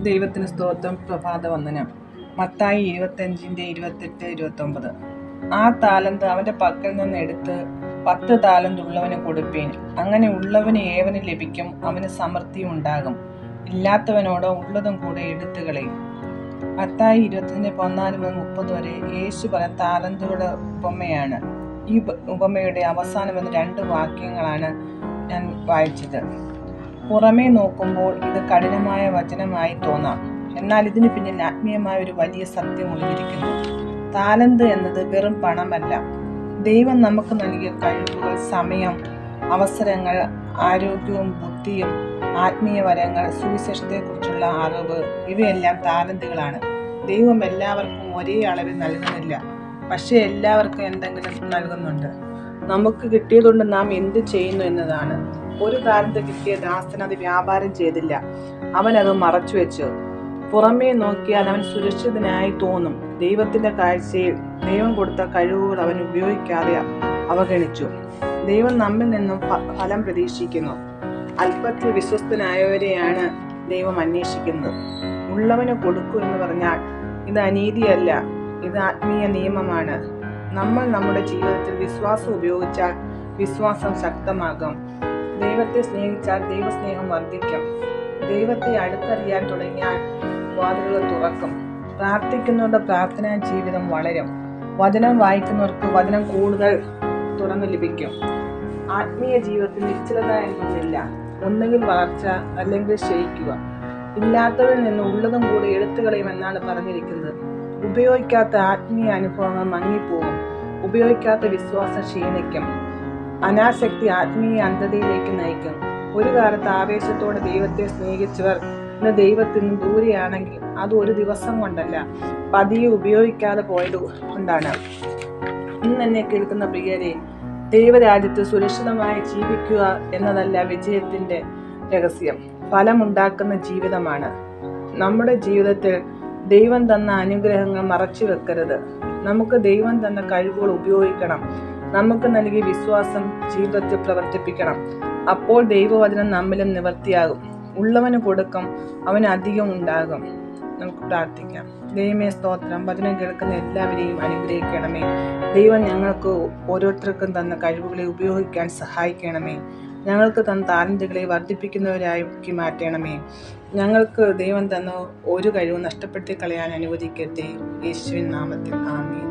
ദൈവത്തിന് സ്തോത്രം. പ്രഭാതവന്ദനം. മത്തായി 25:28-29. ആ താലന്ത് അവന്റെ പക്കൽ നിന്ന് എടുത്ത് 10 താലന്ത് ഉള്ളവന് കൊടുപ്പീൻ. അങ്ങനെ ഉള്ളവന് ഏവന് ലഭിക്കും, അവന് സമൃദ്ധിയും ഉണ്ടാകും. ഇല്ലാത്തവനോട് ഉള്ളതും കൂടെ എടുത്തു കളയും. മത്തായി 25:14-30 വരെ യേശു പറഞ്ഞ താലന്തുകളുടെ ഉപമയാണ്. ഈ ഉപമയുടെ അവസാനം വന്ന 2 വാക്യങ്ങളാണ് ഞാൻ വായിച്ചത്. പുറമേ നോക്കുമ്പോൾ ഇത് കഠിനമായ വചനമായി തോന്നാം, എന്നാൽ ഇതിനു പിന്നിൽ ആത്മീയമായ ഒരു വലിയ സത്യം ഒളിഞ്ഞിരിക്കുന്നു. താലന്ത് എന്നത് വെറും പണമല്ല. ദൈവം നമുക്ക് നൽകിയ കഴിവുകൾ, സമയം, അവസരങ്ങൾ, ആരോഗ്യവും ബുദ്ധിയും, ആത്മീയ വരങ്ങൾ, സുവിശേഷത്തെക്കുറിച്ചുള്ള അറിവ്, ഇവയെല്ലാം താലന്തുകളാണ്. ദൈവം എല്ലാവർക്കും ഒരേ അളവിൽ നൽകുന്നില്ല, പക്ഷേ എല്ലാവർക്കും എന്തെങ്കിലും നൽകുന്നുണ്ട്. നമുക്ക് കിട്ടിയതുകൊണ്ട് നാം എന്ത് ചെയ്യുന്നു എന്നതാണ്. ഒരു താലന്ത് കിട്ടിയ ദാസൻ അത് വ്യാപാരം ചെയ്തില്ല, അവൻ അത് മറച്ചു വെച്ചു. പുറമേ നോക്കിയാൽ അവൻ സുരക്ഷിതനായി തോന്നും. ദൈവത്തിന്റെ കാഴ്ചയിൽ ദൈവം കൊടുത്ത കഴിവുകൾ അവൻ ഉപയോഗിക്കാതെ അവഗണിച്ചു. ദൈവം നമ്മിൽ നിന്നും ഫലം പ്രതീക്ഷിക്കുന്നു. അല്പത്തിൽ വിശ്വസ്തനായവരെയാണ് ദൈവം അന്വേഷിക്കുന്നത്. ഉള്ളവന് കൊടുക്കൂ എന്ന് പറഞ്ഞാൽ ഇത് അനീതിയല്ല, ഇത് ആത്മീയ നിയമമാണ്. നമ്മൾ നമ്മുടെ ജീവിതത്തിൽ വിശ്വാസം ഉപയോഗിച്ചാൽ വിശ്വാസം ശക്തമാകും. ദൈവത്തെ സ്നേഹിച്ചാൽ ദൈവസ്നേഹം വർദ്ധിക്കും. ദൈവത്തെ അടുത്തറിയാൻ തുടങ്ങിയാൽ വാതിലുകൾ തുറക്കും. പ്രാർത്ഥിക്കുന്നവരുടെ പ്രാർത്ഥനാ ജീവിതം വളരും. വചനം വായിക്കുന്നവർക്ക് വചനം കൂടുതൽ തുറന്നു ലഭിക്കും. ആത്മീയ ജീവിതത്തിൽ നിശ്ചലത എന്നൊന്നില്ല. ഒന്നുകിൽ വളർച്ച, അല്ലെങ്കിൽ ക്ഷയിക്കുക. ഇല്ലാത്തവരിൽ നിന്ന് ഉള്ളതും കൂടെ എടുത്തു കളയുമെന്നാണ് പറഞ്ഞിരിക്കുന്നത്. ഉപയോഗിക്കാത്ത ആത്മീയ അനുഭവങ്ങൾ മങ്ങിപ്പോകും. ഉപയോഗിക്കാത്ത വിശ്വാസം ക്ഷീണിക്കും. അനാസക്തി ആത്മീയ അന്ധതയിലേക്ക് നയിക്കും. ഒരു കാലത്ത് ആവേശത്തോടെ ദൈവത്തെ സ്നേഹിച്ചവർ ഇന്ന് ദൈവത്തിൽ നിന്ന് ദൂരെയാണെങ്കിൽ അത് ഒരു ദിവസം കൊണ്ടല്ല, പതിയെ ഉപയോഗിക്കാതെ പോയത് കൊണ്ടാണ്. ഇന്ന് എന്നെ കേൾക്കുന്ന പ്രിയരെ, ദൈവരാജ്യത്ത് സുരക്ഷിതമായി ജീവിക്കുക എന്നതല്ല വിജയത്തിന്റെ രഹസ്യം, ഫലമുണ്ടാക്കുന്ന ജീവിതമാണ്. നമ്മുടെ ജീവിതത്തിൽ ദൈവം തന്ന അനുഗ്രഹങ്ങൾ മറച്ചു വെക്കരുത്. നമുക്ക് ദൈവം തന്ന കഴിവുകൾ ഉപയോഗിക്കണം. നമുക്ക് നൽകിയ വിശ്വാസം ജീവിതത്തിൽ പ്രവർത്തിപ്പിക്കണം. അപ്പോൾ ദൈവവചനം നമ്മിലും നിവർത്തിയാകും. ഉള്ളവന് കൊടുക്കും, അവന് അധികം ഉണ്ടാകും. നമുക്ക് പ്രാർത്ഥിക്കാം. ദൈവമേ സ്തോത്രം. വചനം കേൾക്കുന്ന എല്ലാവരെയും അനുഗ്രഹിക്കണമേ. ദൈവം ഞങ്ങൾക്ക് ഓരോരുത്തർക്കും തന്ന കഴിവുകളെ ഉപയോഗിക്കാൻ സഹായിക്കണമേ. ഞങ്ങൾക്ക് തന്ന താലന്തുകളെ വർദ്ധിപ്പിക്കുന്നവരാക്കി മാറ്റണമേ. ഞങ്ങൾക്ക് ദൈവം തന്ന ഒരു കഴിവും നഷ്ടപ്പെടുത്തി കളയാൻ അനുവദിക്കട്ടെ. യേശുവിൻ നാമത്തിൽ ആമേൻ.